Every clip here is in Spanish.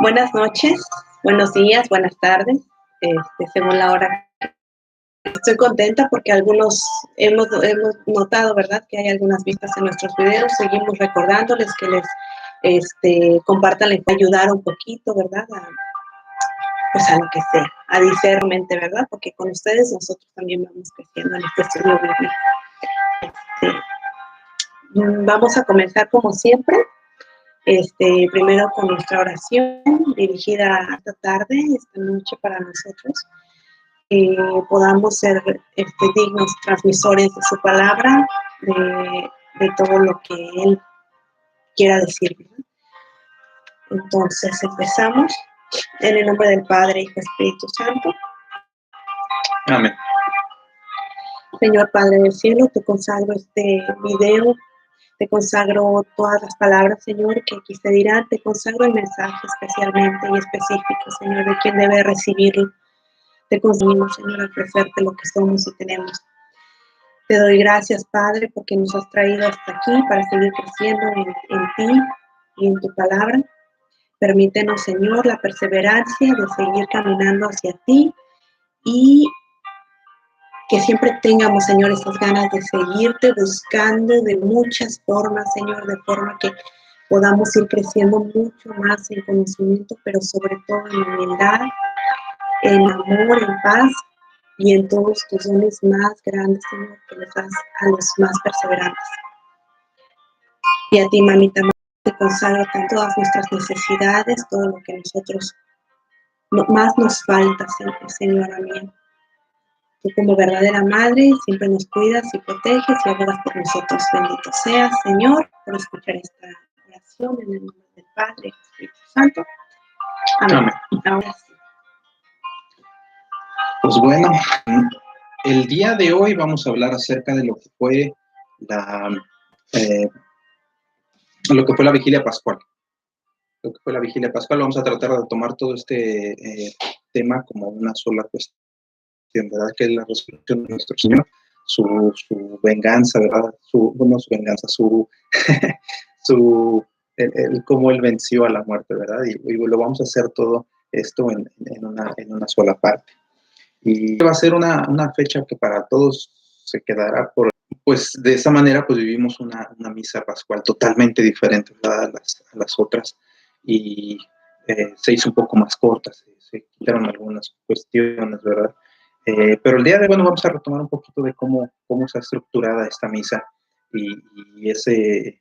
Buenas noches, buenos días, buenas tardes, según la hora. Estoy contenta porque algunos hemos notado, ¿verdad?, que hay algunas vistas en nuestros videos. Seguimos recordándoles que les compartan, les va a ayudar un poquito, ¿verdad?, pues a lo que sea, a discernmente, ¿verdad?, porque con ustedes nosotros también vamos creciendo en este estudio bíblico. Vamos a comenzar como siempre. Primero con nuestra oración dirigida esta tarde, esta noche para nosotros, podamos ser dignos transmisores de su palabra, de todo lo que Él quiera decir, ¿verdad? Entonces empezamos en el nombre del Padre, Hijo y Espíritu Santo. Amén. Señor Padre del cielo, te consagro este video. Te consagro todas las palabras, Señor, que aquí se dirán. Te consagro el mensaje especialmente y específico, Señor, de quien debe recibirlo. Te conseguimos, Señor, a ofrecerte lo que somos y tenemos. Te doy gracias, Padre, porque nos has traído hasta aquí para seguir creciendo en ti y en tu palabra. Permítenos, Señor, la perseverancia de seguir caminando hacia ti y que siempre tengamos, Señor, esas ganas de seguirte buscando de muchas formas, Señor, de forma que podamos ir creciendo mucho más en conocimiento, pero sobre todo en humildad, en amor, en paz y en todos tus dones más grandes, Señor, que les das a los más perseverantes. Y a ti, mamita, te consagro todas nuestras necesidades, todo lo que nosotros más nos falta, Señora mía. Tú como verdadera madre siempre nos cuidas y proteges y abogas por nosotros. Bendito seas, Señor, por escuchar esta oración en el nombre del Padre y del Espíritu Santo. Amén. Ahora sí. Pues bueno, el día de hoy vamos a hablar acerca de lo que fue la vigilia pascual. Lo que fue la vigilia pascual, vamos a tratar de tomar todo este tema como una sola cuestión, ¿verdad? Que es la resurrección de nuestro Señor, su venganza, ¿verdad? Su cómo Él venció a la muerte, ¿verdad? Y lo vamos a hacer todo esto en una sola parte. Y va a ser una fecha que para todos se quedará pues de esa manera pues vivimos una misa pascual totalmente diferente, ¿verdad?, a las otras, y se hizo un poco más corta, se quitaron algunas cuestiones, ¿verdad? Pero el día de hoy, bueno, vamos a retomar un poquito de cómo está estructurada esta misa y ese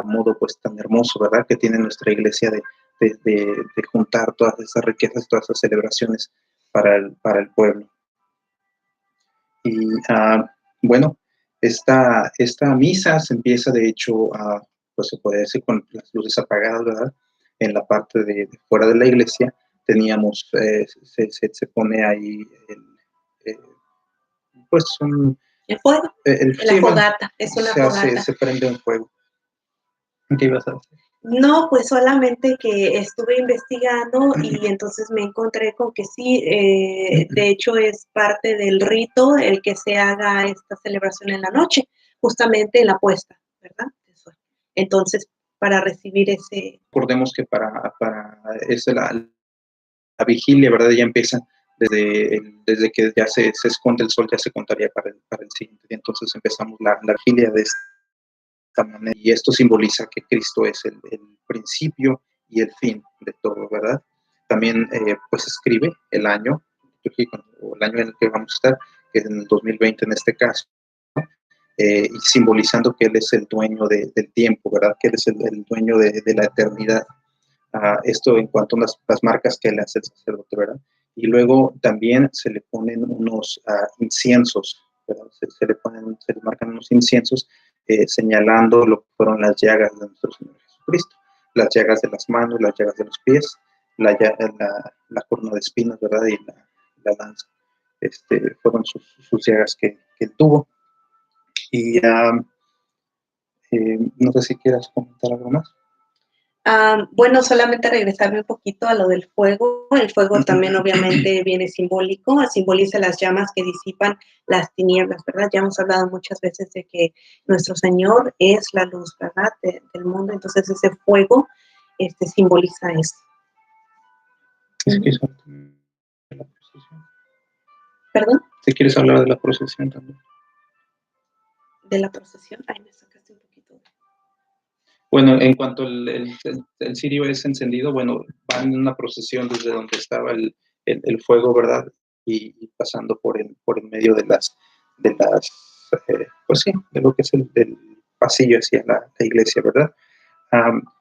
modo pues tan hermoso, ¿verdad?, que tiene nuestra iglesia de juntar todas esas riquezas, todas esas celebraciones para el pueblo. Y bueno, esta misa se empieza, de hecho, pues se puede decir con las luces apagadas, ¿verdad? En la parte de fuera de la iglesia teníamos, se pone ahí pues el fuego, la fogata, es una fogata. Se prende un fuego. ¿Qué ibas a decir? No, pues solamente que estuve investigando y entonces me encontré con que sí, de hecho es parte del rito el que se haga esta celebración en la noche, justamente en la puesta, ¿verdad? Entonces, para recibir ese... Recordemos que para eso la vigilia, ¿verdad?, ya empieza desde que ya se esconde el sol, ya se contaría para el siguiente día. Entonces empezamos la vigilia de esta manera, y esto simboliza que Cristo es el principio y el fin de todo, ¿verdad? También pues escribe el año, o el año en el que vamos a estar, que es en el 2020 en este caso, y simbolizando que Él es el dueño del tiempo, ¿verdad? Que Él es el dueño de la eternidad. Esto en cuanto a las marcas que le hace el sacerdote, ¿verdad? Y luego también se le ponen unos inciensos, ¿verdad? Se le marcan unos inciensos señalando lo que fueron las llagas de nuestro Señor Jesucristo, las llagas de las manos, las llagas de los pies, la corona de espinas, ¿verdad? Y la lanza. Fueron sus llagas que él tuvo. Y no sé si quieras comentar algo más. Bueno, solamente regresarme un poquito a lo del fuego. El fuego también obviamente viene simbólico, simboliza las llamas que disipan las tinieblas, ¿verdad? Ya hemos hablado muchas veces de que nuestro Señor es la luz, ¿verdad?, del mundo. Entonces ese fuego simboliza eso. ¿Perdón? Si quieres hablar de la procesión también. ¿De la procesión? Ay, me sacaste un poquito. Bueno, en cuanto el cirio es encendido, bueno, van en una procesión desde donde estaba el fuego, ¿verdad? Y pasando por el medio de las pues sí, de lo que es el pasillo hacia la iglesia, ¿verdad?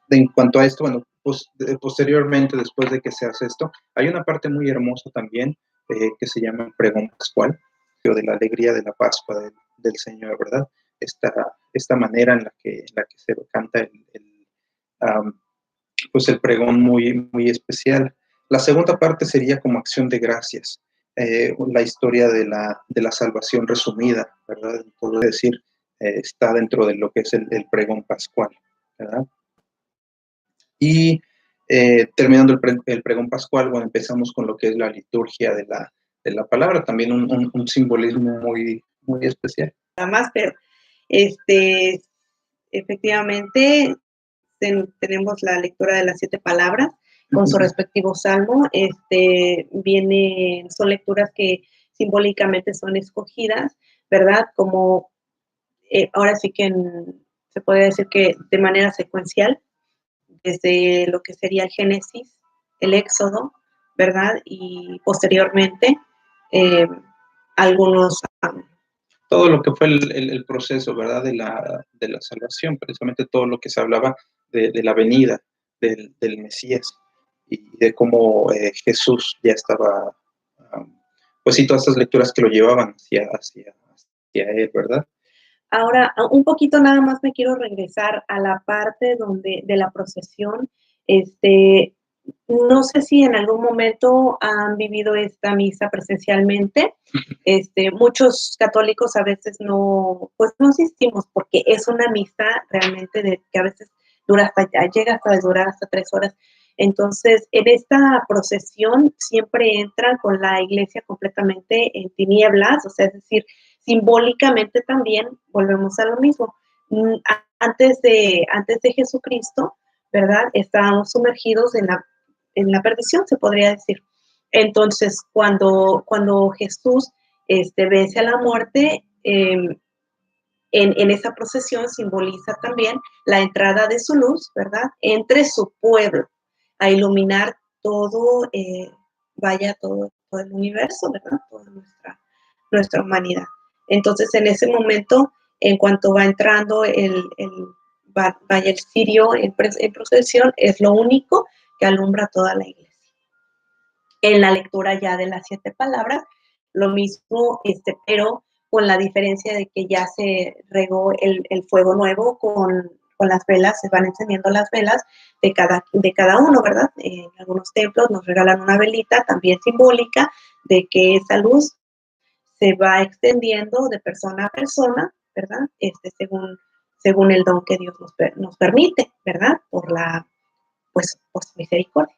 En cuanto a esto, bueno, pues, posteriormente, después de que se hace esto, hay una parte muy hermosa también que se llama el pregón pascual, o de la alegría de la Pascua del Señor, ¿verdad? Esta manera en la que se canta pues el pregón muy, muy especial. La segunda parte sería como acción de gracias, la historia de la salvación resumida, ¿verdad? Puedo decir, está dentro de lo que es el pregón pascual, ¿verdad? Y terminando el pregón pascual, bueno, empezamos con lo que es la liturgia de la palabra, también un simbolismo muy, muy especial. Nada más, pero efectivamente tenemos la lectura de las 7 palabras con su respectivo salmo. Son lecturas que simbólicamente son escogidas, ¿verdad? Como ahora sí que se puede decir que de manera secuencial, desde lo que sería el Génesis, el Éxodo, ¿verdad? Y posteriormente algunos... todo lo que fue el proceso, ¿verdad? De la salvación, precisamente todo lo que se hablaba de la venida del Mesías y de cómo Jesús ya estaba, pues sí, todas estas lecturas que lo llevaban hacia él, ¿verdad? Ahora, un poquito nada más me quiero regresar a la parte de la procesión. No sé si en algún momento han vivido esta misa presencialmente. Muchos católicos a veces pues no asistimos porque es una misa realmente que a veces llega hasta durar hasta 3 horas. Entonces, en esta procesión siempre entran con la iglesia completamente en tinieblas, o sea, es decir, simbólicamente también volvemos a lo mismo. Antes de Jesucristo, ¿verdad? Estábamos sumergidos en la perdición, se podría decir. Entonces, cuando Jesús vence a la muerte, en esa procesión simboliza también la entrada de su luz, ¿verdad? Entre su pueblo, a iluminar todo, todo el universo, ¿verdad? Toda nuestra humanidad. Entonces, en ese momento, en cuanto va entrando vaya el cirio en procesión, es lo único que alumbra toda la iglesia. En la lectura ya de las 7 palabras, lo mismo, pero con la diferencia de que ya se regó el fuego nuevo con las velas, se van encendiendo las velas de cada uno, ¿verdad? En algunos templos nos regalan una velita también simbólica de que esa luz se va extendiendo de persona a persona, ¿verdad? Según el don que Dios nos permite, ¿verdad? Por misericordia.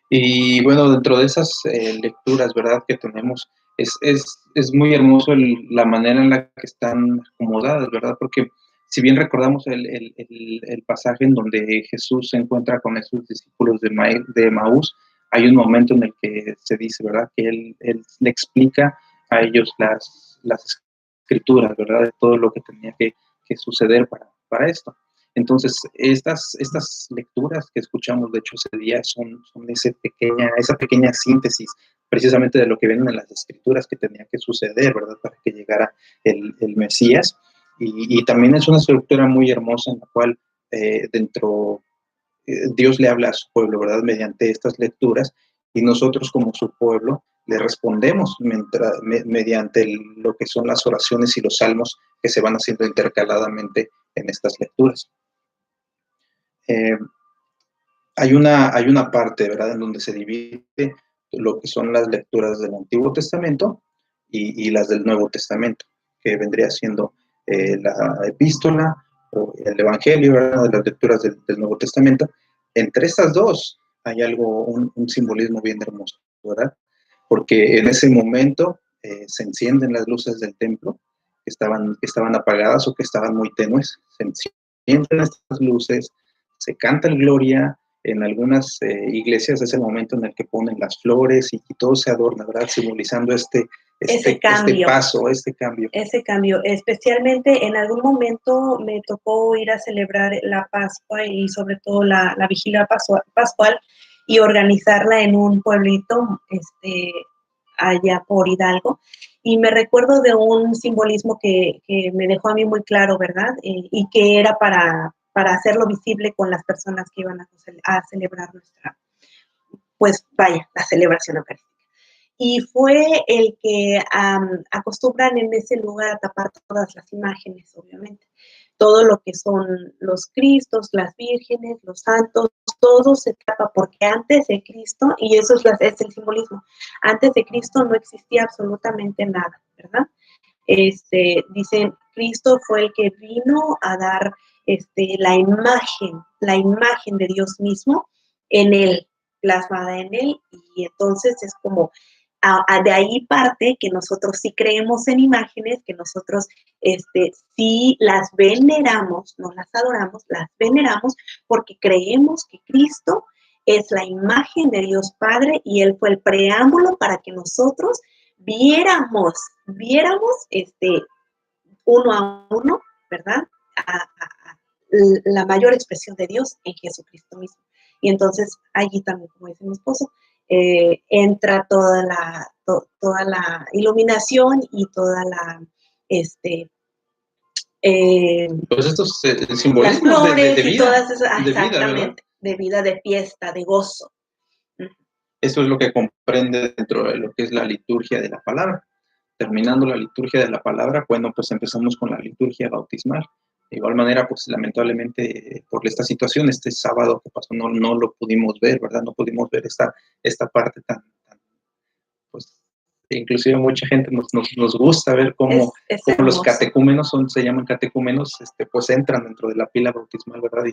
Y bueno, dentro de esas lecturas, ¿verdad? Que tenemos, es muy hermoso la manera en la que están acomodadas, ¿verdad? Porque si bien recordamos el pasaje en donde Jesús se encuentra con esos discípulos de Maús, hay un momento en el que se dice, ¿verdad? Que él le explica a ellos las escrituras, ¿verdad? De todo lo que tenía que suceder para esto. Entonces, estas lecturas que escuchamos, de hecho, ese día son esa pequeña síntesis precisamente de lo que vienen en las escrituras que tenía que suceder, ¿verdad? Para que llegara el Mesías. Y también es una estructura muy hermosa en la cual Dios le habla a su pueblo, ¿verdad? Mediante estas lecturas, y nosotros como su pueblo le respondemos mediante lo que son las oraciones y los salmos que se van haciendo intercaladamente en estas lecturas. Hay una parte, ¿verdad?, en donde se divide lo que son las lecturas del Antiguo Testamento y las del Nuevo Testamento, que vendría siendo la epístola o el Evangelio, ¿verdad?, de las lecturas del Nuevo Testamento. Entre estas dos hay un simbolismo bien hermoso, ¿verdad? Porque en ese momento se encienden las luces del templo que estaban apagadas o que estaban muy tenues. Se encienden estas luces, se canta el Gloria, en algunas iglesias es el momento en el que ponen las flores y todo se adorna, ¿verdad? Simbolizando este paso, este cambio. Ese cambio, especialmente en algún momento me tocó ir a celebrar la Pascua y sobre todo la vigilia pascual y organizarla en un pueblito allá por Hidalgo. Y me recuerdo de un simbolismo que me dejó a mí muy claro, ¿verdad? Y que era para hacerlo visible con las personas que iban a celebrar la celebración eucarística. Y fue el que acostumbran en ese lugar a tapar todas las imágenes, obviamente. Todo lo que son los Cristos, las vírgenes, los santos, todo se tapa porque antes de Cristo, y eso es el simbolismo, antes de Cristo no existía absolutamente nada, ¿verdad? Dicen, Cristo fue el que vino a dar la imagen de Dios mismo en él, plasmada en él, y entonces es como de ahí parte que nosotros sí creemos en imágenes, que nosotros sí las veneramos, no las adoramos, las veneramos porque creemos que Cristo es la imagen de Dios Padre y Él fue el preámbulo para que nosotros viéramos uno a uno, ¿verdad? La mayor expresión de Dios en Jesucristo mismo. Y entonces allí también, como dice mi esposo, entra toda la iluminación y toda la, pues estos simbolismos las flores de y vida, todas esas, de exactamente, vida, de vida, de fiesta, de gozo. Eso es lo que comprende dentro de lo que es la liturgia de la palabra. Terminando la liturgia de la palabra, bueno, pues empezamos con la liturgia bautismal. De igual manera, pues lamentablemente por esta situación, este sábado que pasó, no lo pudimos ver, ¿verdad? No pudimos ver esta parte tan pues, inclusive mucha gente nos gusta ver cómo los catecúmenos se llaman catecúmenos, pues entran dentro de la pila bautismal, ¿verdad? Y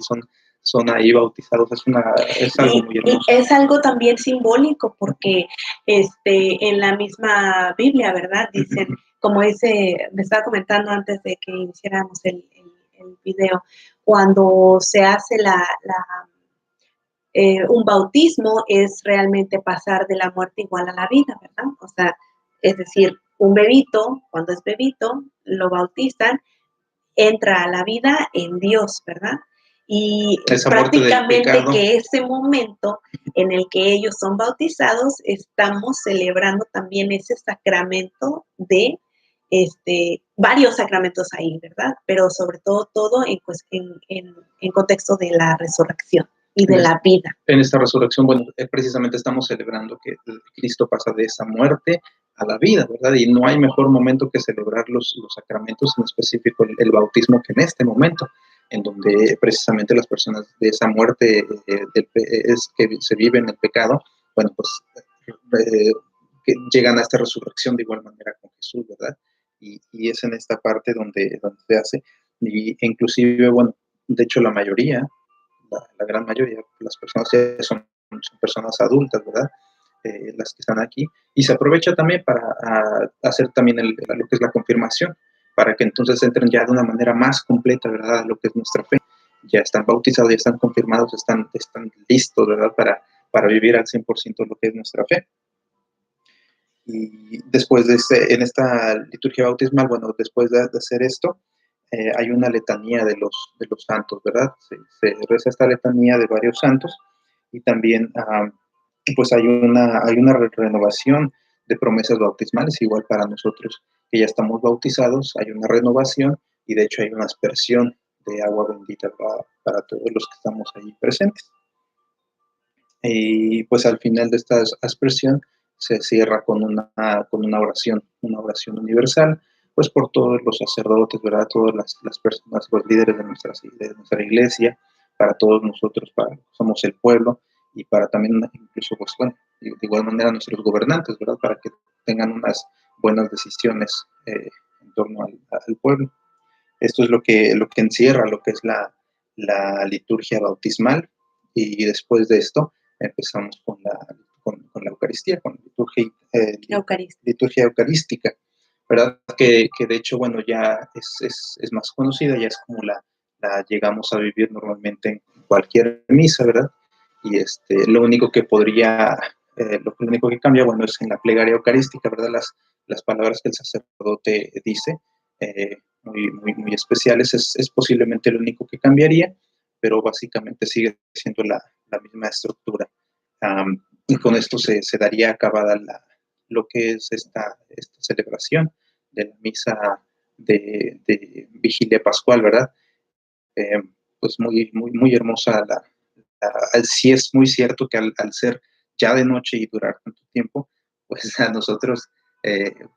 son ahí bautizados. Es algo muy hermoso. Y es algo también simbólico porque en la misma Biblia, ¿verdad? Dicen, como me estaba comentando antes de que iniciáramos el video, cuando se hace un bautismo es realmente pasar de la muerte igual a la vida, ¿verdad? O sea, es decir, un bebito, cuando es bebito, lo bautizan, entra a la vida en Dios, ¿verdad? Y esa prácticamente que ese momento en el que ellos son bautizados, estamos celebrando también ese sacramento de varios sacramentos ahí, ¿verdad? Pero sobre todo en contexto de la resurrección y de la vida. En esta resurrección, bueno, precisamente estamos celebrando que Cristo pasa de esa muerte a la vida, ¿verdad? Y no hay mejor momento que celebrar los sacramentos, en específico el bautismo, que en este momento, en donde precisamente las personas de esa muerte que se vive en el pecado, bueno, pues que llegan a esta resurrección de igual manera con Jesús, ¿verdad? Y es en esta parte donde se hace, y inclusive, bueno, de hecho la mayoría, la gran mayoría de las personas ya son personas adultas, ¿verdad? Las que están aquí, y se aprovecha también para hacer también lo que es la confirmación, para que entonces entren ya de una manera más completa, ¿verdad?, a lo que es nuestra fe. Ya están bautizados, ya están confirmados, están listos, ¿verdad?, para vivir al 100% lo que es nuestra fe. Y después en esta liturgia bautismal, bueno, después de hacer esto, hay una letanía de los santos, ¿verdad? Se reza esta letanía de varios santos, y también pues hay una renovación de promesas bautismales, igual para nosotros que ya estamos bautizados, hay una renovación, y de hecho hay una aspersión de agua bendita para todos los que estamos ahí presentes. Y pues al final de esta aspersión se cierra con una oración universal, pues por todos los sacerdotes, ¿verdad? Todas las personas, los líderes de nuestra iglesia, para todos nosotros, somos el pueblo, y para también incluso, pues bueno, de igual manera nuestros gobernantes, ¿verdad? Para que tengan unas buenas decisiones en torno al pueblo. Esto es lo que encierra lo que es la liturgia bautismal, y después de esto empezamos con la Eucaristía, con la liturgia eucarística, ¿verdad? Que de hecho, bueno, ya es más conocida, ya es como la llegamos a vivir normalmente en cualquier misa, ¿verdad? y lo único que lo único que cambia, bueno, es en la plegaria eucarística, ¿verdad? Las palabras que el sacerdote dice, muy especiales, es posiblemente lo único que cambiaría, pero básicamente sigue siendo la misma estructura. Y con esto se daría acabada lo que es esta celebración de la misa de Vigilia Pascual, ¿verdad? Pues muy hermosa. Sí es muy cierto que al ser ya de noche y durar tanto tiempo, pues a nosotros,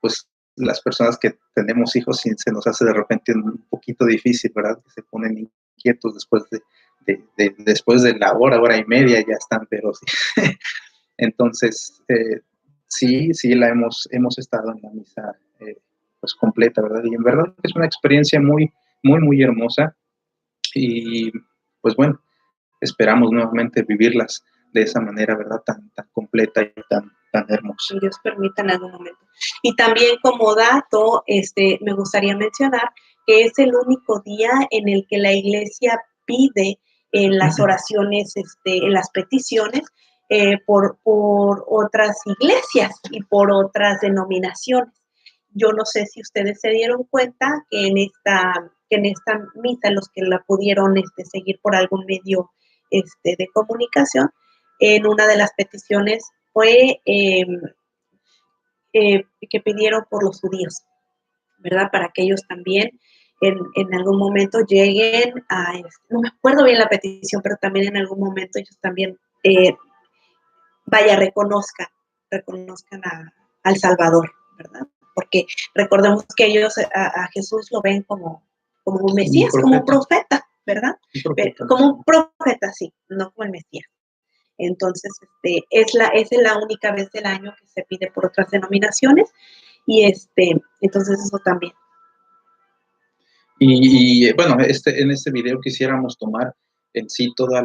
pues las personas que tenemos hijos, se nos hace de repente un poquito difícil, ¿verdad? Que se ponen inquietos después de la hora y media, ya están, pero sí. Entonces, sí hemos estado en la misa pues completa, ¿verdad? Y en verdad es una experiencia muy hermosa y pues bueno, esperamos nuevamente vivirlas de esa manera, ¿verdad? Tan completa y tan hermosa. Si Dios permita en algún momento. Y también como dato, me gustaría mencionar que es el único día en el que la iglesia pide en las oraciones, en las peticiones, por otras iglesias y por otras denominaciones. Yo no sé si ustedes se dieron cuenta que en esta misa, los que la pudieron seguir por algún medio de comunicación, en una de las peticiones fue que pidieron por los judíos, ¿verdad? Para que ellos también en algún momento lleguen no me acuerdo bien la petición, pero también en algún momento ellos también, reconozcan al Salvador, ¿verdad? Porque recordemos que ellos a Jesús lo ven como un Mesías, como un profeta, ¿verdad? Como un profeta, sí, no como el Mesías. Entonces, es la única vez del año que se pide por otras denominaciones y entonces eso también. Y bueno, en este video quisiéramos tomar en sí toda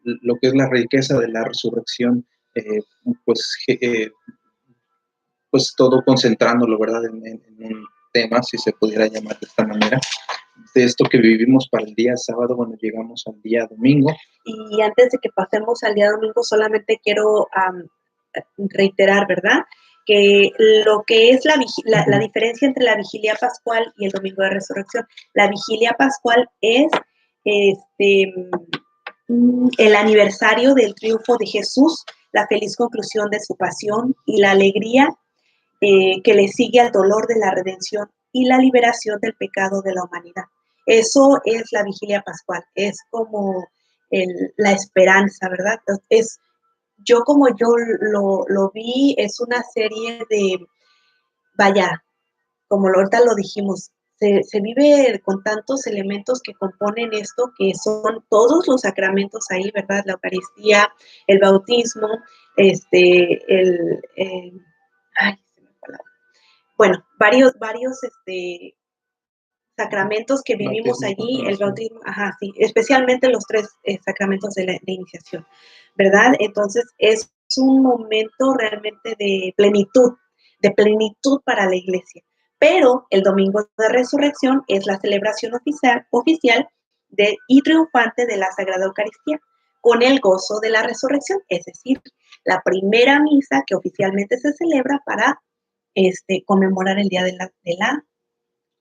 lo que es la riqueza de la resurrección, pues todo concentrándolo, ¿verdad? En un tema, si se pudiera llamar de esta manera, de esto que vivimos para el día sábado, bueno, llegamos al día domingo. Y antes de que pasemos al día domingo, solamente quiero reiterar, ¿verdad? Que lo que es la diferencia entre la vigilia pascual y el domingo de resurrección. La vigilia pascual es el aniversario del triunfo de Jesús, la feliz conclusión de su pasión y la alegría que le sigue al dolor de la redención y la liberación del pecado de la humanidad. Eso es la vigilia pascual, es como la esperanza, ¿verdad? Como yo lo vi, es una serie de, vaya, como ahorita lo dijimos, se vive con tantos elementos que componen esto, que son todos los sacramentos ahí, ¿verdad? La Eucaristía, el bautismo, bueno, varios sacramentos que vivimos allí, el bautismo, sí, especialmente los 3 sacramentos de iniciación, ¿verdad? Entonces es un momento realmente de plenitud para la iglesia. Pero el domingo de resurrección es la celebración oficial y triunfante de la Sagrada Eucaristía, con el gozo de la resurrección, es decir, la primera misa que oficialmente se celebra para conmemorar el día de la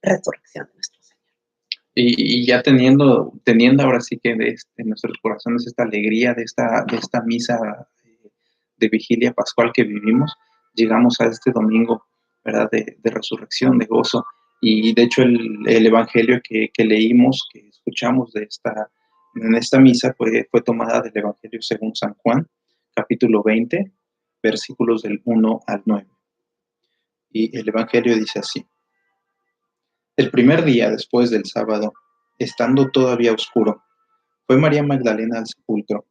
resurrección de nuestro Señor. Y ya teniendo ahora sí que en nuestros corazones esta alegría de esta misa de vigilia pascual que vivimos, llegamos a este domingo, ¿verdad? De resurrección, de gozo. Y de hecho el evangelio que leímos, que escuchamos en esta misa fue tomada del evangelio según San Juan, capítulo 20, versículos del 1 al 9. Y el evangelio dice así: el primer día después del sábado, estando todavía oscuro, fue María Magdalena al sepulcro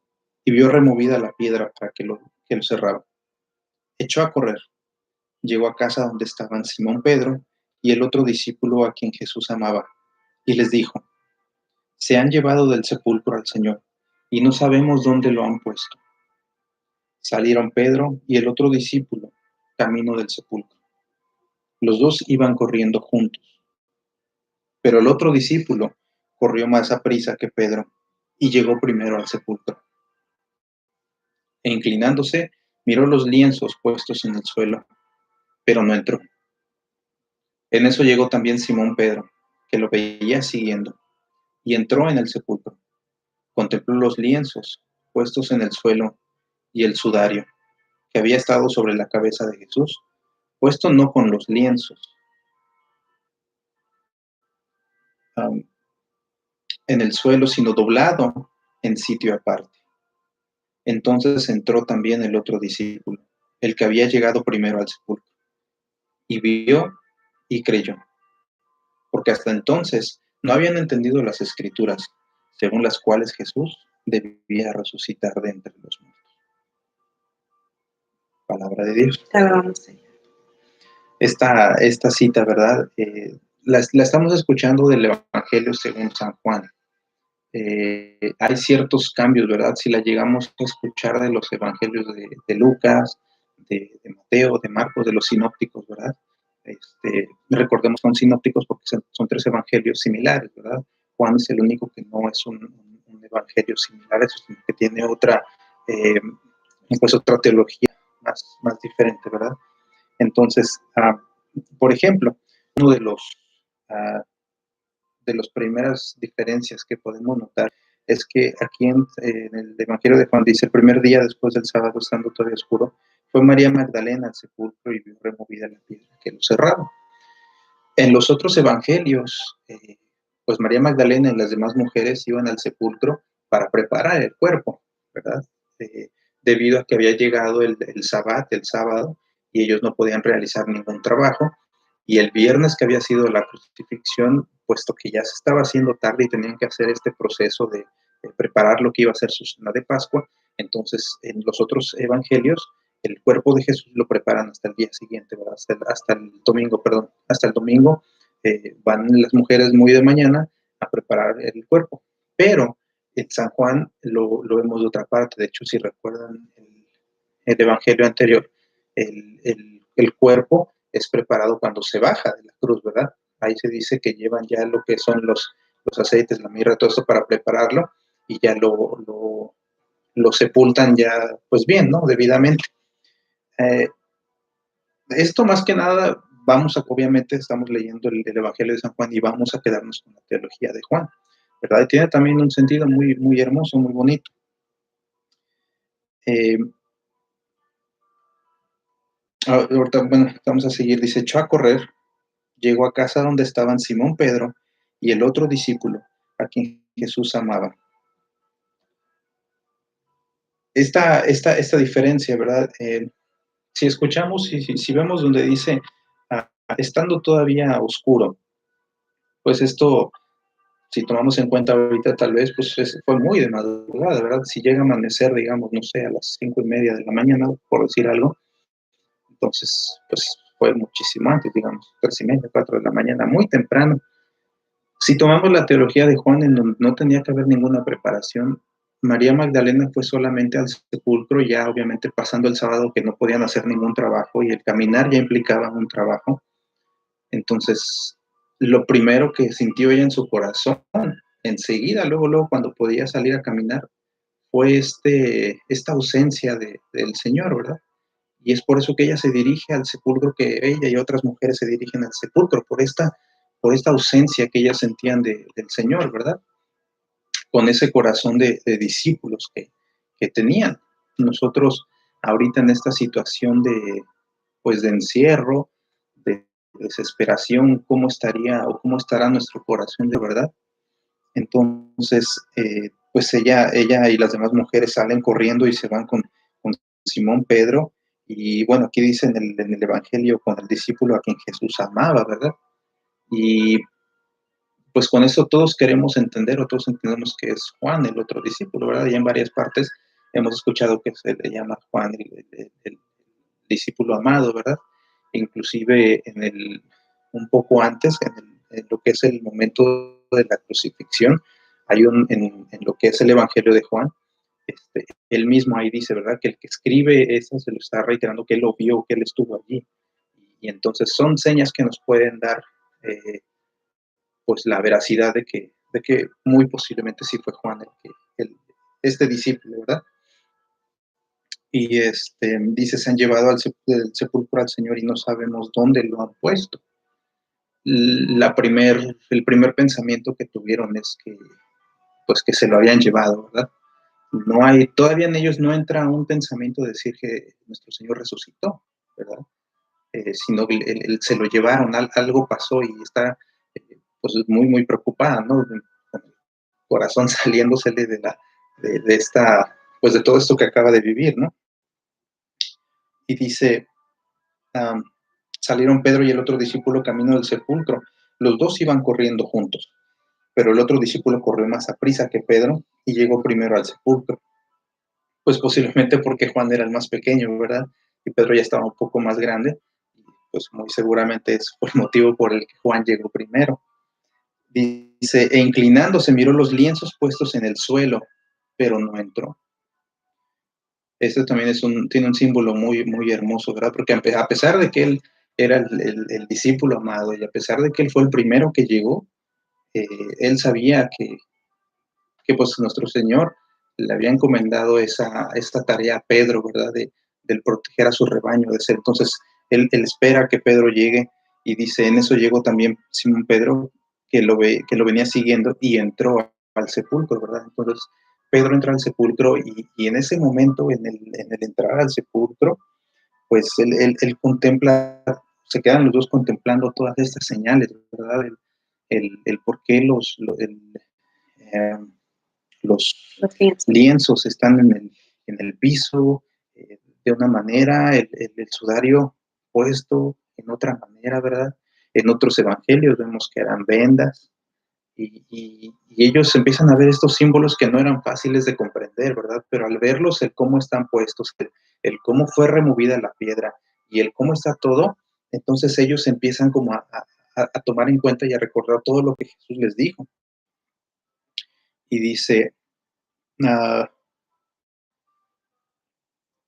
y vio removida la piedra para que lo cerraba. Echó a correr, llegó a casa donde estaban Simón Pedro y el otro discípulo a quien Jesús amaba, y les dijo: se han llevado del sepulcro al Señor, y no sabemos dónde lo han puesto. Salieron Pedro y el otro discípulo, camino del sepulcro. Los dos iban corriendo juntos. Pero el otro discípulo corrió más aprisa que Pedro y llegó primero al sepulcro. e inclinándose, miró los lienzos puestos en el suelo, pero no entró. En eso llegó también Simón Pedro, que lo veía siguiendo, y entró en el sepulcro. Contempló los lienzos puestos en el suelo y el sudario que había estado sobre la cabeza de Jesús, puesto no con los lienzos um, en el suelo, sino doblado en sitio aparte. Entonces entró también el otro discípulo, el que había llegado primero al sepulcro, y vio y creyó, porque hasta entonces no habían entendido las escrituras, según las cuales Jesús debía resucitar de entre los muertos. Palabra de Dios. Te alabamos, Señor. Esta cita, ¿verdad? La estamos escuchando del Evangelio según San Juan. Hay ciertos cambios, ¿verdad? Si la llegamos a escuchar de los evangelios de Lucas, de Mateo, de Marcos, de los sinópticos, ¿verdad? Recordemos que son sinópticos porque son tres evangelios similares, ¿verdad? Juan es el único que no es un evangelio similar a eso, sino que tiene pues otra teología más diferente, ¿verdad? Entonces, por ejemplo, uno de las primeras diferencias que podemos notar es que aquí en el Evangelio de Juan dice, el primer día después del sábado, estando todavía oscuro, fue María Magdalena al sepulcro y vio removida la piedra que lo cerraba. En los otros evangelios, pues María Magdalena y las demás mujeres iban al sepulcro para preparar el cuerpo, ¿verdad? Debido a que había llegado el sábado, y ellos no podían realizar ningún trabajo, y el viernes que había sido la crucifixión, puesto que ya se estaba haciendo tarde y tenían que hacer este proceso de preparar lo que iba a ser su cena de Pascua, entonces en los otros evangelios el cuerpo de Jesús lo preparan hasta el día siguiente, ¿verdad? Hasta el domingo, perdón, hasta el domingo van las mujeres muy de mañana a preparar el cuerpo, pero en San Juan lo vemos de otra parte. De hecho, si recuerdan el evangelio anterior, el cuerpo es preparado cuando se baja de la cruz, ¿verdad? Ahí se dice que llevan ya lo que son los aceites, la mirra, todo esto para prepararlo, y ya lo sepultan ya, pues bien, ¿no? Debidamente. Esto más que nada, obviamente estamos leyendo el Evangelio de San Juan y vamos a quedarnos con la teología de Juan, ¿verdad? Y tiene también un sentido muy, muy hermoso, muy bonito. Ahorita, bueno, vamos a seguir. Dice, echó a correr, llegó a casa donde estaban Simón Pedro y el otro discípulo, a quien Jesús amaba. Esta diferencia, ¿verdad? Si escuchamos, si vemos donde dice, estando todavía oscuro, pues esto, si tomamos en cuenta ahorita, tal vez, pues fue muy de madrugada, ¿verdad? Si llega a amanecer, digamos, no sé, a las 5:30 de la mañana, por decir algo, entonces, pues fue muchísimo antes, digamos, 3:30, 4 de la mañana, muy temprano. Si tomamos la teología de Juan, en donde no tenía que haber ninguna preparación, María Magdalena fue solamente al sepulcro, ya obviamente pasando el sábado que no podían hacer ningún trabajo y el caminar ya implicaba un trabajo. Entonces, lo primero que sintió ella en su corazón, enseguida, luego cuando podía salir a caminar, fue esta ausencia del Señor, ¿verdad? Y es por eso que ella se dirige al sepulcro, que ella y otras mujeres se dirigen al sepulcro, por esta ausencia que ellas sentían del Señor, ¿verdad? Con ese corazón de discípulos que tenían. Nosotros ahorita en esta situación pues de encierro, de desesperación, ¿cómo estará nuestro corazón de verdad? Entonces, pues ella y las demás mujeres salen corriendo y se van con Simón Pedro, y bueno, aquí dice en el Evangelio, con el discípulo a quien Jesús amaba, ¿verdad? Y pues con eso todos queremos entender, o todos entendemos que es Juan, el otro discípulo, ¿verdad? Y en varias partes hemos escuchado que se le llama Juan el discípulo amado, ¿verdad? Inclusive un poco antes, en lo que es el momento de la crucifixión, hay en lo que es el Evangelio de Juan, él mismo ahí dice, ¿verdad? Que el que escribe eso se lo está reiterando, que él lo vio, que él estuvo allí. Y entonces son señas que nos pueden dar pues la veracidad de que muy posiblemente sí fue Juan este discípulo, ¿verdad? Y dice, se han llevado del sepulcro al Señor y no sabemos dónde lo han puesto. El primer pensamiento que tuvieron es que, pues, que se lo habían llevado, ¿verdad? Todavía en ellos no entra un pensamiento de decir que nuestro Señor resucitó, ¿verdad? Sino que se lo llevaron, algo pasó y está, pues, muy, muy preocupada, ¿no? Con el corazón saliéndosele de esta, pues, de todo esto que acaba de vivir, ¿no? Y dice, salieron Pedro y el otro discípulo camino del sepulcro. Los dos iban corriendo juntos, pero el otro discípulo corrió más aprisa que Pedro y llegó primero al sepulcro. Pues posiblemente porque Juan era el más pequeño, ¿verdad? Y Pedro ya estaba un poco más grande. Pues muy seguramente es por el motivo por el que Juan llegó primero. Dice, e inclinándose miró los lienzos puestos en el suelo, pero no entró. Este también tiene un símbolo muy, muy hermoso, ¿verdad? Porque a pesar de que él era el discípulo amado y a pesar de que él fue el primero que llegó, él sabía que pues nuestro Señor le había encomendado esta tarea a Pedro, ¿verdad? Del proteger a su rebaño, de ser. Entonces, él espera que Pedro llegue y dice, en eso llegó también Simón Pedro, que lo venía siguiendo y entró al sepulcro, ¿verdad? Entonces, Pedro entra al sepulcro y en ese momento, en el entrar al sepulcro, pues él contempla, se quedan los dos contemplando todas estas señales, ¿verdad? El por qué eh, los lienzos están en el piso de una manera, el sudario puesto en otra manera, ¿verdad? En otros evangelios vemos que eran vendas y ellos empiezan a ver estos símbolos que no eran fáciles de comprender, ¿verdad? Pero al verlos, el cómo están puestos, el cómo fue removida la piedra y el cómo está todo, entonces ellos empiezan como a tomar en cuenta y a recordar todo lo que Jesús les dijo. Y dice,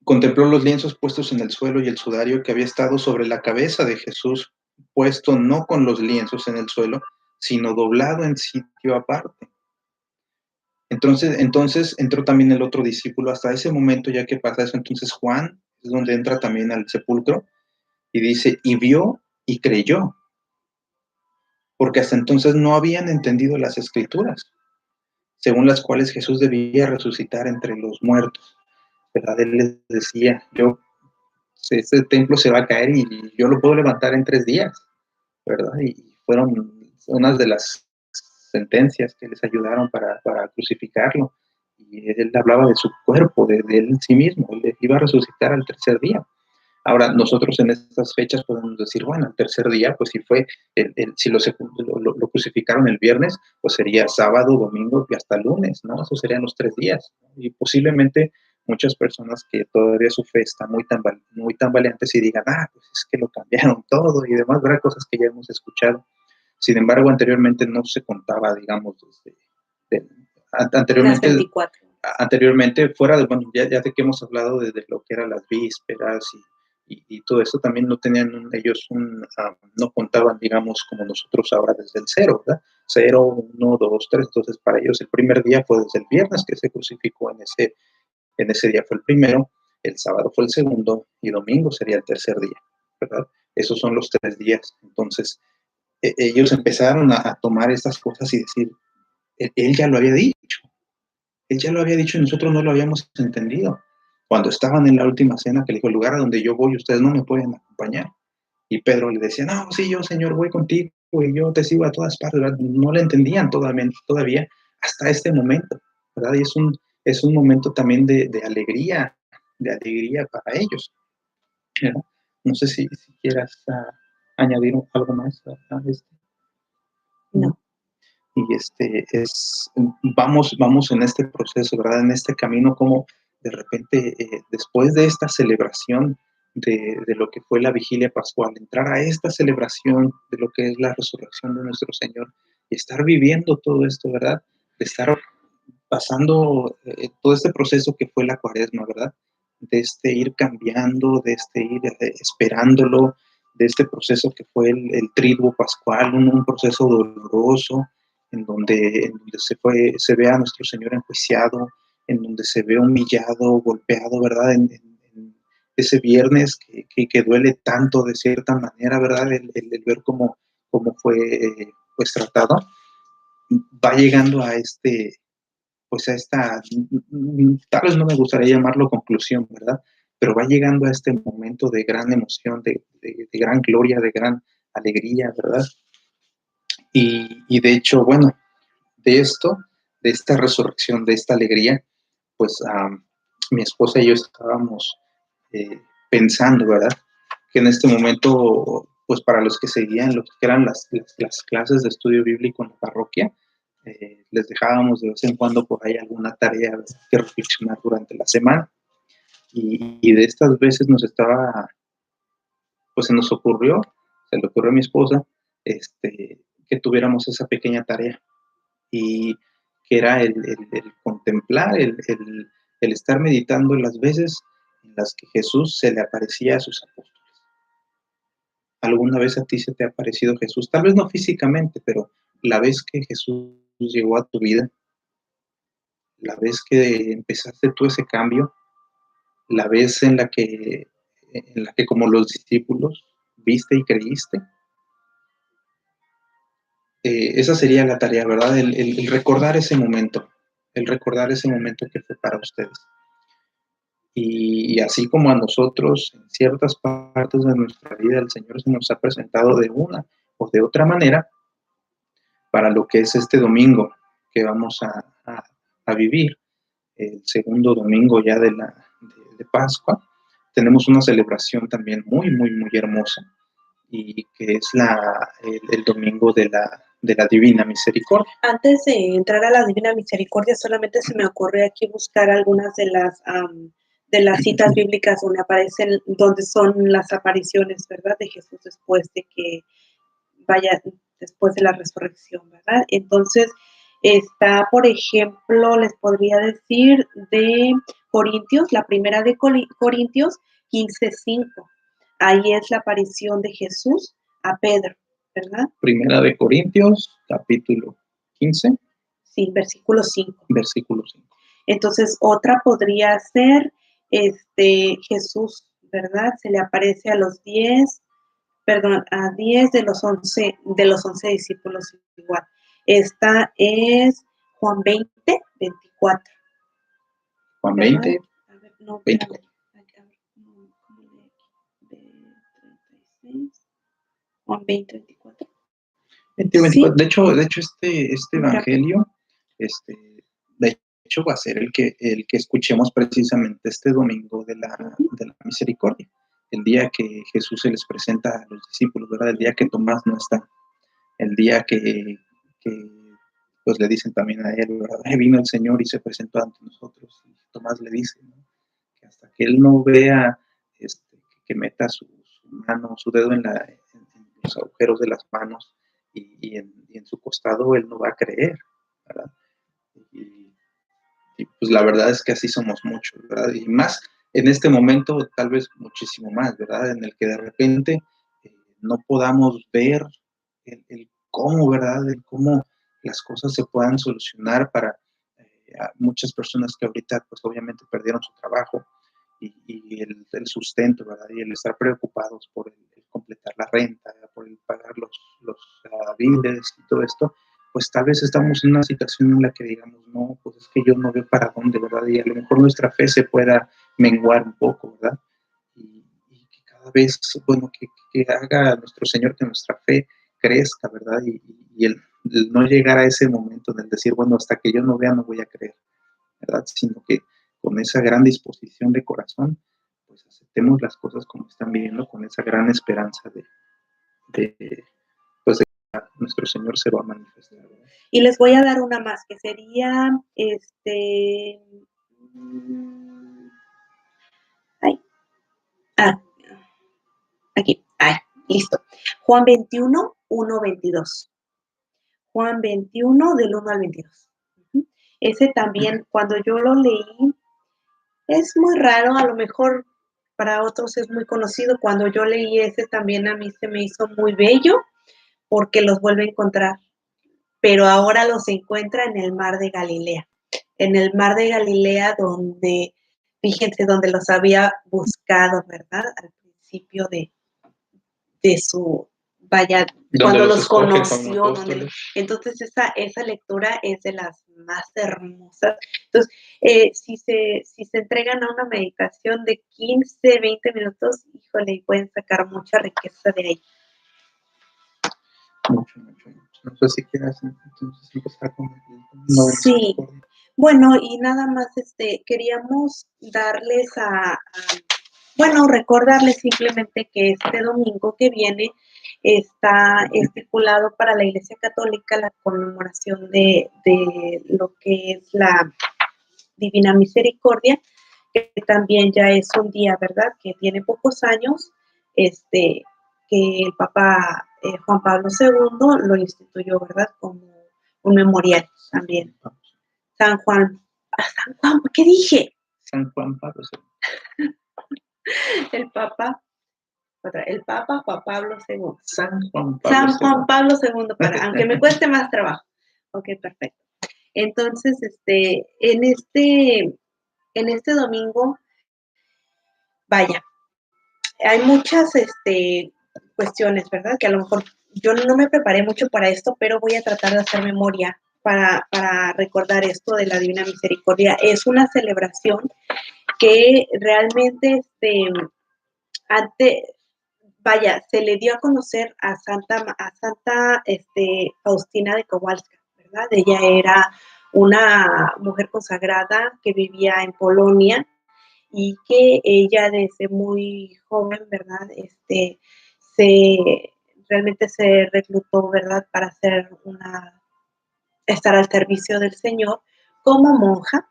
contempló los lienzos puestos en el suelo y el sudario que había estado sobre la cabeza de Jesús, puesto no con los lienzos en el suelo, sino doblado en sitio aparte. Entonces entró también el otro discípulo. Hasta ese momento, ya que pasa eso, entonces Juan es donde entra también al sepulcro y dice, y vio y creyó, porque hasta entonces no habían entendido las escrituras, según las cuales Jesús debía resucitar entre los muertos. ¿Verdad? Él les decía, este templo se va a caer y yo lo puedo levantar en 3 días, ¿verdad? Y fueron unas de las sentencias que les ayudaron para crucificarlo. Y él hablaba de su cuerpo, de él en sí mismo, él iba a resucitar al 3er día. Ahora, nosotros en estas fechas podemos decir, bueno, el 3er día, pues si fue, si lo crucificaron el viernes, pues sería sábado, domingo y hasta lunes, ¿no? Esos serían los 3 días. ¿No? Y posiblemente muchas personas que todavía su fe está muy tambaleantes y digan, pues es que lo cambiaron todo y demás, ¿verdad? Cosas que ya hemos escuchado. Sin embargo, anteriormente no se contaba, digamos, anteriormente, fuera de, bueno, ya de que hemos hablado de lo que eran las vísperas y todo eso, también no tenían ellos no contaban, digamos, como nosotros ahora desde el 0, ¿verdad? 0, 1, 2, 3, entonces para ellos el primer día fue desde el viernes que se crucificó, en ese día fue el primero, el sábado fue el segundo y domingo sería el 3er día, ¿verdad? Esos son los 3 días. Entonces, ellos empezaron a tomar estas cosas y decir, él ya lo había dicho. Él ya lo había dicho y nosotros no lo habíamos entendido. Cuando estaban en la última cena, que le dijo, el lugar a donde yo voy, ustedes no me pueden acompañar. Y Pedro le decía, no, sí, yo, Señor, voy contigo y yo te sigo a todas partes, ¿verdad? No le entendían todavía hasta este momento, ¿verdad? Y es un momento también de alegría para ellos, ¿verdad? No sé si quieras añadir algo más a esto. No. Y vamos en este proceso, ¿verdad? En este camino, como de repente, después de esta celebración de lo que fue la vigilia pascual, entrar a esta celebración de lo que es la resurrección de nuestro Señor y estar viviendo todo esto, ¿verdad? De estar pasando todo este proceso que fue la cuaresma, ¿verdad? De ir cambiando, de ir esperándolo, de este proceso que fue el triduo pascual, un proceso doloroso, en donde se ve a nuestro Señor enjuiciado, en donde se ve humillado, golpeado, ¿verdad? En ese viernes que duele tanto de cierta manera, ¿verdad? El ver cómo fue pues tratado, va llegando a pues a esta, tal vez no me gustaría llamarlo conclusión, ¿verdad? Pero va llegando a este momento de gran emoción, de gran gloria, de gran alegría, ¿verdad? Y de hecho, bueno, de esta resurrección, de esta alegría, pues mi esposa y yo estábamos pensando, ¿verdad? Que en este momento, pues para los que seguían lo que eran las clases de estudio bíblico en la parroquia, les dejábamos de vez en cuando por ahí alguna tarea que reflexionar durante la semana. Y de estas veces pues se nos ocurrió, se le ocurrió a mi esposa, que tuviéramos esa pequeña tarea. Y que era el contemplar, el estar meditando las veces en las que Jesús se le aparecía a sus apóstoles. ¿Alguna vez a ti se te ha aparecido Jesús? Tal vez no físicamente, pero la vez que Jesús llegó a tu vida, la vez que empezaste tú ese cambio, la vez en la que como los discípulos viste y creíste. Esa sería la tarea, ¿verdad? El recordar ese momento, el recordar ese momento que fue para ustedes. Y así como a nosotros, en ciertas partes de nuestra vida, el Señor se nos ha presentado de una o de otra manera, para lo que es este domingo que vamos a vivir, el segundo domingo ya de Pascua, tenemos una celebración también muy, muy, muy hermosa, y que es el domingo de la Divina Misericordia. Antes de entrar a la Divina Misericordia, solamente se me ocurre aquí buscar algunas de las citas bíblicas donde aparecen, donde son las apariciones, ¿verdad? De Jesús después de que vaya, después de la resurrección, ¿verdad? Entonces, está, por ejemplo, les podría decir de Corintios, la primera de Corintios 15:5. Ahí es la aparición de Jesús a Pedro, ¿verdad? Primera de Corintios, capítulo 15. Sí, versículo 5. Versículo 5. Entonces, otra podría ser, Jesús, ¿verdad? Se le aparece a los 10, perdón, a 10 de los 11 discípulos igual. Esta es Juan 20, 24. Juan ¿verdad? 20, A ver, no, 24. Juan 20, 24. 20, 24. Sí. De hecho este evangelio, de hecho va a ser el que escuchemos precisamente este domingo de la misericordia, el día que Jesús se les presenta a los discípulos, ¿verdad? El día que Tomás no está, el día que pues le dicen también a él, ¿verdad? Vino el Señor y se presentó ante nosotros, y Tomás le dice, ¿no? Que hasta que él no vea, que meta su mano, su dedo en los agujeros de las manos y en su costado, él no va a creer, ¿verdad? Y pues la verdad es que así somos muchos, ¿verdad? Y más en este momento, tal vez muchísimo más, ¿verdad? En el que de repente no podamos ver el cómo, ¿verdad? El cómo las cosas se puedan solucionar para a muchas personas que ahorita, pues obviamente perdieron su trabajo y el sustento, ¿verdad? Y el estar preocupados por el completar la renta, por el pagar los biles y todo esto, pues tal vez estamos en una situación en la que digamos, no, pues es que yo no veo para dónde, ¿verdad? Y a lo mejor nuestra fe se pueda menguar un poco, ¿verdad? Y que cada vez, bueno, que haga nuestro Señor que nuestra fe crezca, ¿verdad? Y el no llegar a ese momento del decir, bueno, hasta que yo no vea no voy a creer, ¿verdad? Sino que con esa gran disposición de corazón, pues aceptemos las cosas como están viviendo, con esa gran esperanza pues de que nuestro Señor se va a manifestar, ¿verdad? Y les voy a dar una más, que sería, aquí, listo. Juan 21, 1, 22. Juan 21, del 1 al 22. Ese también, cuando yo lo leí, es muy raro, a lo mejor para otros es muy conocido. Cuando yo leí ese también a mí se me hizo muy bello porque los vuelve a encontrar, pero ahora los encuentra en el mar de Galilea. En el mar de Galilea donde fíjense donde los había buscado, ¿verdad? Al principio de su, vaya, cuando los conoció, entonces esa lectura es de las más hermosas. Entonces, si se entregan a una meditación de 15, 20 minutos, híjole, y pueden sacar mucha riqueza de ahí. Mucho. No sé si quieras entonces empezar con sí, bueno, y nada más queríamos darles recordarles simplemente que este domingo que viene está estipulado para la Iglesia Católica la conmemoración de lo que es la Divina Misericordia, que también ya es un día, ¿verdad?, que tiene pocos años, que el Papa Juan Pablo II lo instituyó, ¿verdad?, como un memorial también. San Juan, ¿qué dije? San Juan Pablo II. El Papa Juan Pablo II. San Juan Pablo II, aunque me cueste más trabajo. Ok, perfecto. Entonces, en este domingo, vaya, hay muchas cuestiones, ¿verdad? Que a lo mejor yo no me preparé mucho para esto, pero voy a tratar de hacer memoria para recordar esto de la Divina Misericordia. Es una celebración que realmente se le dio a conocer a Santa Faustina de Kowalska, ¿verdad? Ella era una mujer consagrada que vivía en Polonia y que ella desde muy joven, ¿verdad? Realmente se reclutó, ¿verdad? Para estar al servicio del Señor como monja.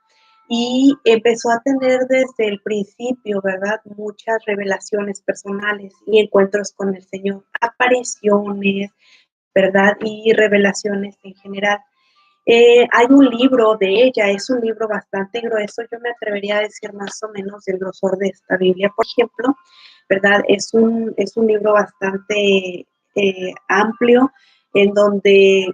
Y empezó a tener desde el principio, ¿verdad?, muchas revelaciones personales y encuentros con el Señor, apariciones, ¿verdad?, y revelaciones en general. Hay un libro de ella, es un libro bastante grueso, yo me atrevería a decir más o menos del grosor de esta Biblia, por ejemplo, ¿verdad? Es un libro bastante amplio, en donde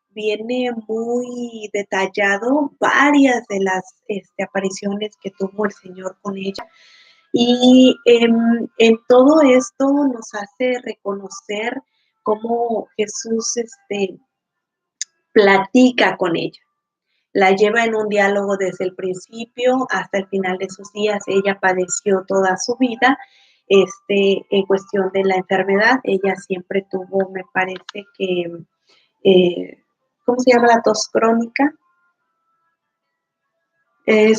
viene muy detallado varias de las apariciones que tuvo el Señor con ella. Y en todo esto nos hace reconocer cómo Jesús platica con ella. La lleva en un diálogo desde el principio hasta el final de sus días. Ella padeció toda su vida en cuestión de la enfermedad. Ella siempre tuvo, me parece que, ¿cómo se llama la tos crónica? Se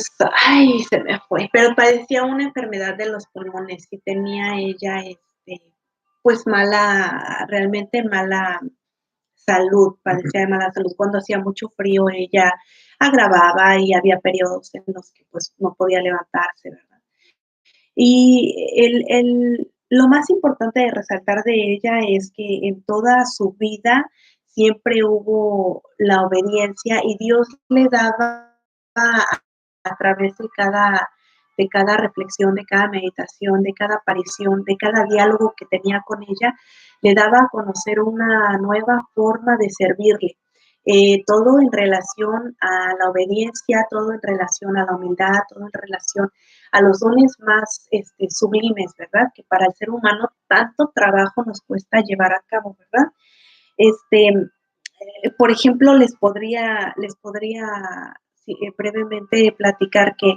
me fue, pero padecía una enfermedad de los pulmones y tenía ella, pues realmente mala salud, padecía de mala salud. Cuando hacía mucho frío ella agravaba y había periodos en los que pues no podía levantarse, ¿verdad? Y lo más importante de resaltar de ella es que en toda su vida siempre hubo la obediencia y Dios le daba a través de cada reflexión, de cada meditación, de cada aparición, de cada diálogo que tenía con ella, le daba a conocer una nueva forma de servirle. Todo en relación a la obediencia, todo en relación a la humildad, todo en relación a los dones más sublimes, ¿verdad? Que para el ser humano tanto trabajo nos cuesta llevar a cabo, ¿verdad? Por ejemplo, les podría brevemente platicar que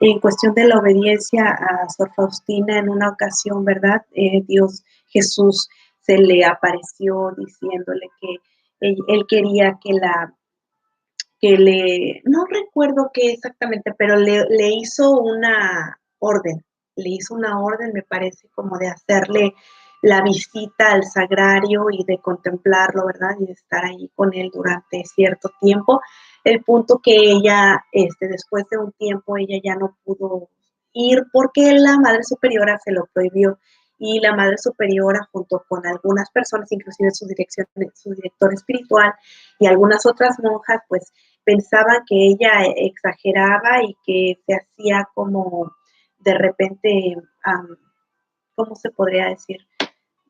en cuestión de la obediencia a Sor Faustina, en una ocasión, ¿verdad? Jesús se le apareció diciéndole que él quería no recuerdo qué exactamente, pero le hizo una orden, me parece, como de hacerle la visita al sagrario y de contemplarlo, ¿verdad? Y de estar ahí con él durante cierto tiempo. El punto que ella, después de un tiempo, ella ya no pudo ir porque la Madre Superiora se lo prohibió. Y la Madre Superiora, junto con algunas personas, inclusive su director espiritual y algunas otras monjas, pues pensaban que ella exageraba y que se hacía como de repente, ¿cómo se podría decir?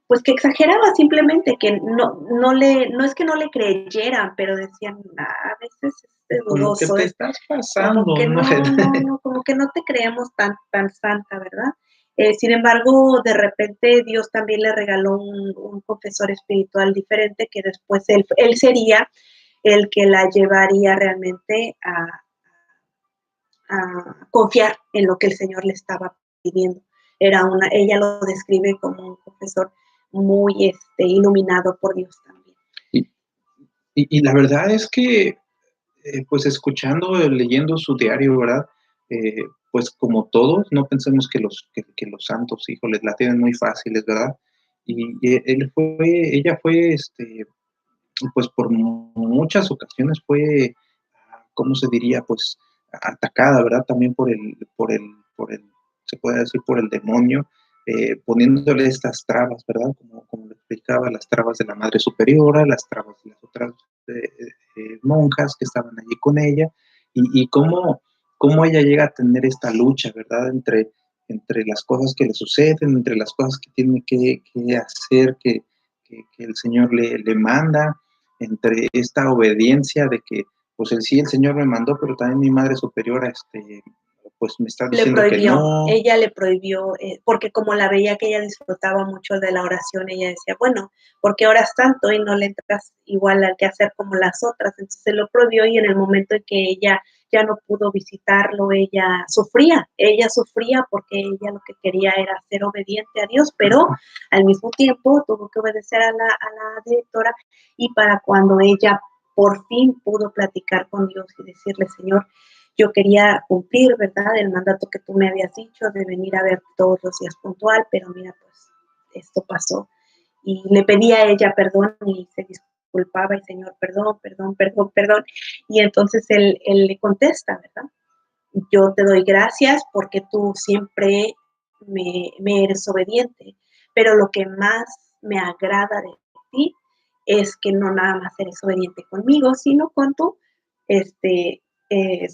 Pues que exageraba simplemente, que no es que no le creyeran, pero decían, a veces Como que dudoso, te estás como pasando, que ¿no? no, como que no te creemos tan santa, ¿verdad? Sin embargo, de repente Dios también le regaló un confesor espiritual diferente que después él sería el que la llevaría realmente a confiar en lo que el Señor le estaba pidiendo. Ella lo describe como un confesor muy iluminado por Dios también. Y la verdad es que, pues escuchando, leyendo su diario, ¿verdad? Pues como todos, no pensemos que los santos, híjoles, la tienen muy fáciles, ¿verdad? Ella fue, pues por muchas ocasiones fue, ¿cómo se diría? Pues atacada, ¿verdad? También se puede decir, por el demonio, poniéndole estas trabas, ¿verdad? Como lo explicaba, las trabas de la Madre Superiora, las trabas de las otras monjas que estaban allí con ella, y cómo ella llega a tener esta lucha, ¿verdad? Entre las cosas que le suceden, entre las cosas que tiene que hacer, que el Señor le manda, entre esta obediencia de que, pues sí, el Señor me mandó, pero también mi Madre Superiora, pues me está diciendo que no. Ella le prohibió, porque como la veía que ella disfrutaba mucho de la oración, ella decía, bueno, ¿por qué oras tanto y no le entras igual al que hacer como las otras? Entonces se lo prohibió y en el momento en que ella ya no pudo visitarlo, ella sufría porque ella lo que quería era ser obediente a Dios, pero al mismo tiempo tuvo que obedecer a la directora, y para cuando ella por fin pudo platicar con Dios y decirle, Señor, yo quería cumplir, ¿verdad?, el mandato que tú me habías dicho de venir a ver todos los días puntual, pero mira, pues esto pasó. Y le pedía a ella perdón y se disculpaba, y Señor, perdón, perdón, perdón, perdón. Y entonces él le contesta, ¿verdad? Yo te doy gracias porque tú siempre me eres obediente, pero lo que más me agrada de ti es que no nada más eres obediente conmigo, sino con tu, este, eh,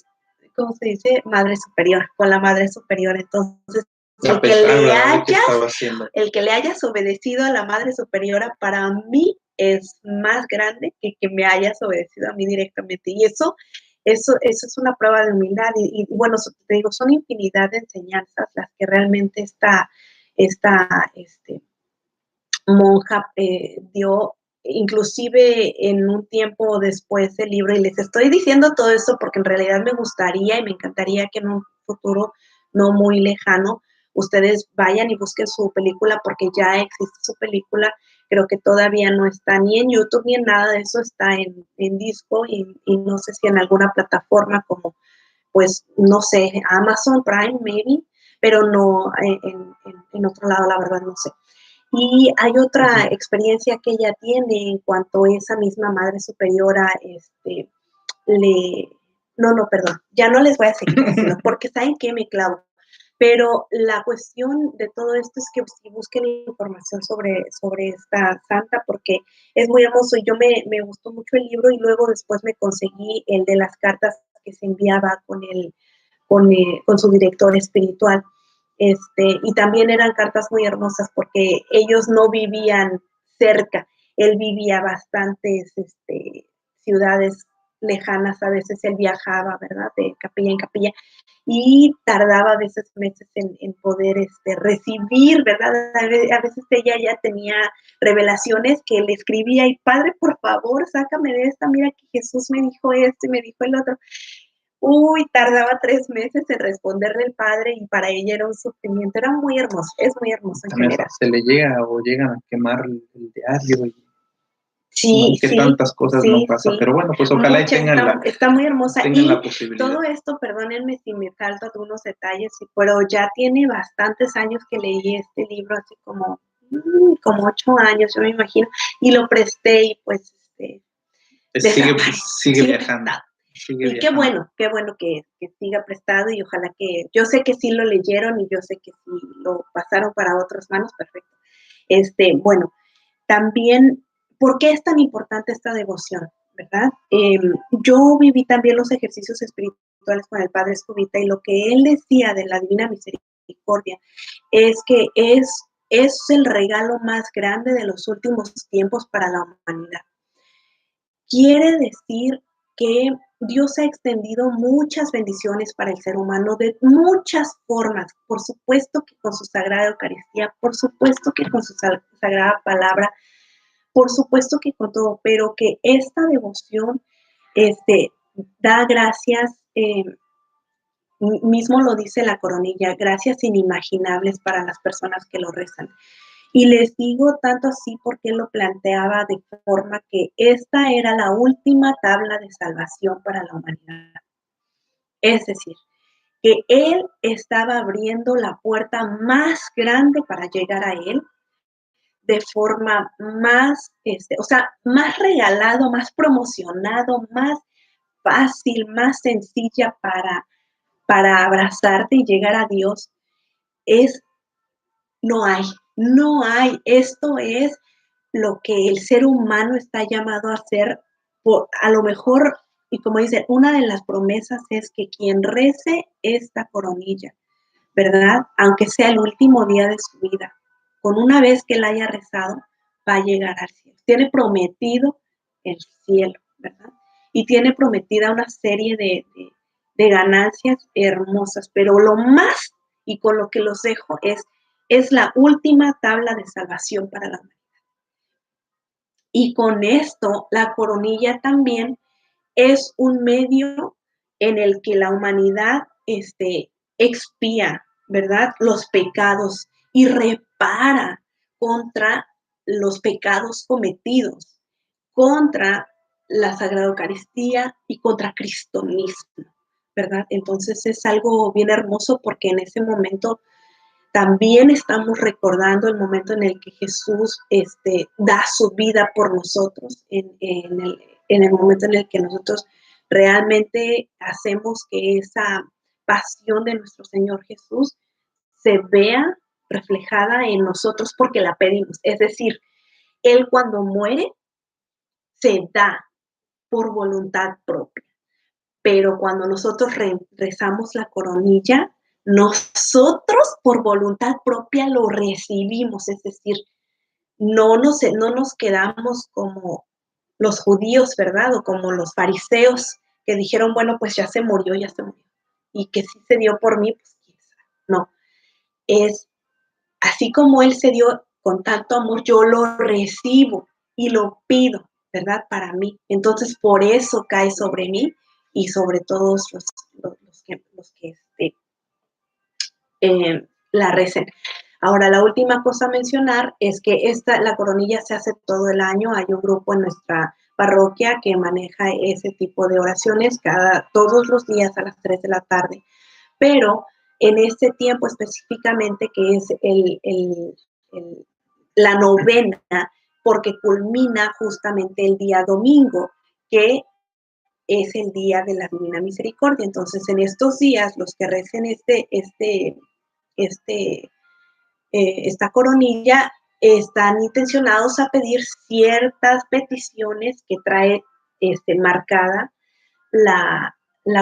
¿cómo se dice? Madre superior, con la madre superior. Entonces, A pesar, ¿verdad?, de que estaba haciendo. el que le hayas obedecido a la madre superiora para mí es más grande que me hayas obedecido a mí directamente. Y eso es una prueba de humildad. Y bueno, te digo, son infinidad de enseñanzas las que realmente esta monja dio, inclusive en un tiempo después del libro. Y les estoy diciendo todo esto porque en realidad me gustaría y me encantaría que en un futuro no muy lejano ustedes vayan y busquen su película, porque ya existe su película. Creo que todavía no está ni en YouTube ni en nada de eso, está en disco, y no sé si en alguna plataforma como, pues, no sé, Amazon Prime, maybe, pero no en otro lado, la verdad, no sé. Y hay otra experiencia que ella tiene en cuanto a esa misma madre superiora, perdón, ya no les voy a seguir diciendo, porque saben que me clavo. Pero la cuestión de todo esto es que si busquen información sobre esta santa, porque es muy hermoso, y yo me gustó mucho el libro, y luego después me conseguí el de las cartas que se enviaba con su director espiritual. Y también eran cartas muy hermosas porque ellos no vivían cerca, él vivía bastantes ciudades lejanas, a veces él viajaba, ¿verdad?, de capilla en capilla, y tardaba a veces meses en poder recibir, ¿verdad? A veces ella ya tenía revelaciones que le escribía, y Padre, por favor, sácame de esta, mira que Jesús me dijo esto y me dijo el otro. Uy, tardaba 3 meses en responderle el padre, y para ella era un sufrimiento. Era muy hermoso, es muy hermoso en También general. se le llega o llegan a quemar el diario, y Sí, que tantas cosas no pasan, pero bueno, pues ojalá y está muy hermosa. tengan la posibilidad. Todo esto, perdónenme si me salto algunos detalles, pero ya tiene bastantes años que leí este libro, así como 8 años, yo me imagino, y lo presté, y pues sigue viajando. Y qué bueno que siga prestado, y ojalá que, yo sé que sí lo leyeron, y yo sé que sí lo pasaron para otras manos, perfecto. Bueno, también, ¿por qué es tan importante esta devoción, verdad? Yo viví también los ejercicios espirituales con el Padre Escobita, y lo que él decía de la Divina Misericordia es que es el regalo más grande de los últimos tiempos para la humanidad. Quiere decir que Dios ha extendido muchas bendiciones para el ser humano de muchas formas. Por supuesto que con su Sagrada Eucaristía, por supuesto que con su Sagrada Palabra, por supuesto que con todo, pero que esta devoción da gracias, mismo lo dice la coronilla, gracias inimaginables para las personas que lo rezan. Y les digo tanto así porque lo planteaba de forma que esta era la última tabla de salvación para la humanidad. Es decir, que Él estaba abriendo la puerta más grande para llegar a Él de forma más, más regalado, más promocionado, más fácil, más sencilla para abrazarte y llegar a Dios. No hay, no hay. Esto es lo que el ser humano está llamado a hacer. A lo mejor, y como dice, una de las promesas es que quien rece esta coronilla, ¿verdad? Aunque sea el último día de su vida, con una vez que la haya rezado, va a llegar al cielo. Tiene prometido el cielo, ¿verdad? Y tiene prometida una serie de ganancias hermosas, pero lo más, y con lo que los dejo, es la última tabla de salvación para la humanidad. Y con esto, la coronilla también es un medio en el que la humanidad expía, ¿verdad? Los pecados y repara contra los pecados cometidos, contra la Sagrada Eucaristía y contra Cristo mismo, ¿verdad? Entonces es algo bien hermoso porque en ese momento también estamos recordando el momento en el que Jesús da su vida por nosotros, en el momento en el que nosotros realmente hacemos que esa pasión de nuestro Señor Jesús se vea reflejada en nosotros porque la pedimos. Es decir, Él cuando muere se da por voluntad propia. Pero cuando nosotros rezamos la coronilla, nosotros por voluntad propia lo recibimos, es decir, no nos quedamos como los judíos, ¿verdad? O como los fariseos que dijeron, bueno, pues ya se murió, y que sí se dio por mí, pues quién sabe. No, es así como Él se dio con tanto amor, yo lo recibo y lo pido, ¿verdad? Para mí. Entonces, por eso cae sobre mí y sobre todos los que la recen. Ahora, la última cosa a mencionar es que la coronilla se hace todo el año. Hay un grupo en nuestra parroquia que maneja ese tipo de oraciones todos los días a las 3 de la tarde. Pero en este tiempo específicamente, que es la novena, porque culmina justamente el día domingo, que es el día de la Divina Misericordia. Entonces, en estos días, los que recen esta coronilla están intencionados a pedir ciertas peticiones que trae marcada la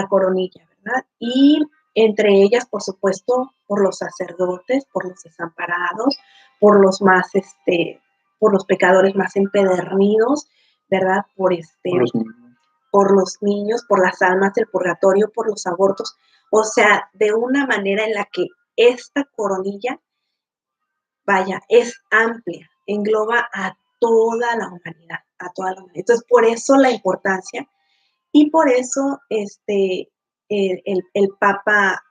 coronilla, ¿verdad? Y entre ellas, por supuesto, por los sacerdotes, por los desamparados, por los por los pecadores más empedernidos, ¿verdad? Por los niños, por las almas del purgatorio, por los abortos, o sea, de una manera en la que esta coronilla, vaya, es amplia, engloba a toda la humanidad, a toda la humanidad. Entonces, por eso la importancia y por eso el Papa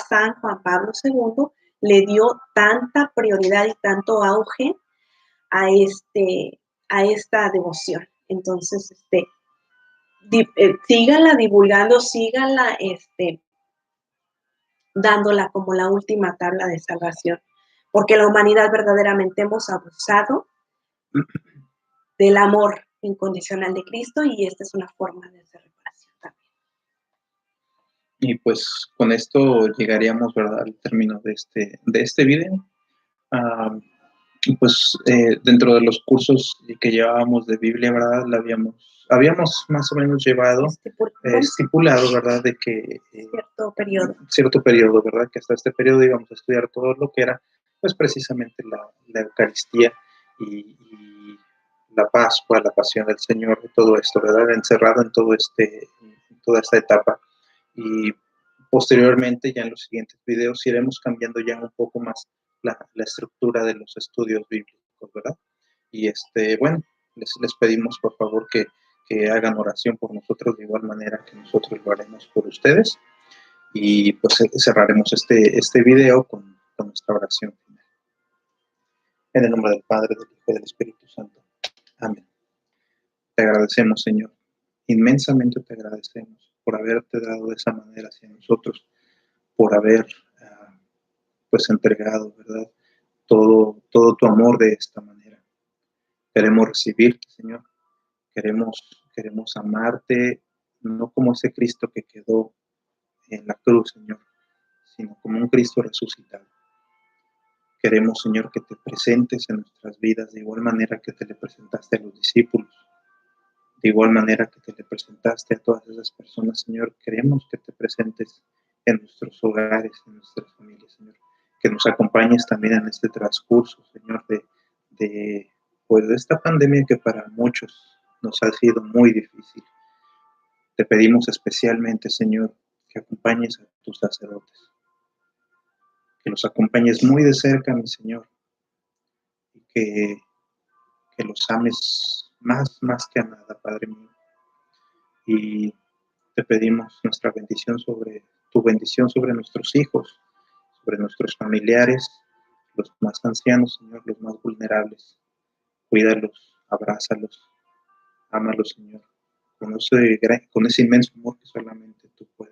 San Juan Pablo II le dio tanta prioridad y tanto auge a, a esta devoción. Entonces, síganla divulgando, síganla dándola como la última tabla de salvación, porque la humanidad verdaderamente hemos abusado del amor incondicional de Cristo y esta es una forma de hacer reparación también. Y pues con esto llegaríamos, ¿verdad?, al término de este video. Y pues dentro de los cursos que llevábamos de Biblia, ¿verdad?, habíamos más o menos llevado estipulado, ¿verdad?, de que cierto periodo, ¿verdad?, que hasta este periodo íbamos a estudiar todo lo que era, pues precisamente la Eucaristía y la Pascua, la Pasión del Señor, de todo esto, ¿verdad? Encerrado en toda esta etapa. Y posteriormente, ya en los siguientes videos, iremos cambiando ya un poco más la estructura de los estudios bíblicos, ¿verdad? Y bueno, les pedimos por favor que hagan oración por nosotros de igual manera que nosotros lo haremos por ustedes. Y pues cerraremos este video con nuestra oración final. En el nombre del Padre, del Hijo y del Espíritu Santo. Amén. Te agradecemos, Señor. Inmensamente te agradecemos por haberte dado de esa manera hacia nosotros, por haber pues entregado, ¿verdad? Todo tu amor de esta manera. Queremos recibirte, Señor. Queremos amarte, no como ese Cristo que quedó en la cruz, Señor, sino como un Cristo resucitado. Queremos, Señor, que te presentes en nuestras vidas de igual manera que te le presentaste a los discípulos, de igual manera que te le presentaste a todas esas personas, Señor. Queremos que te presentes en nuestros hogares, en nuestras familias, Señor. Que nos acompañes también en este transcurso, Señor, de esta pandemia que para muchos nos ha sido muy difícil. Te pedimos especialmente, Señor, que acompañes a tus sacerdotes, que los acompañes muy de cerca, mi Señor, y que los ames más que a nada, Padre mío. Y te pedimos tu bendición sobre nuestros hijos, sobre nuestros familiares, los más ancianos, Señor, los más vulnerables. Cuídalos, abrázalos, ámalos, Señor, con ese inmenso amor que solamente tú puedes.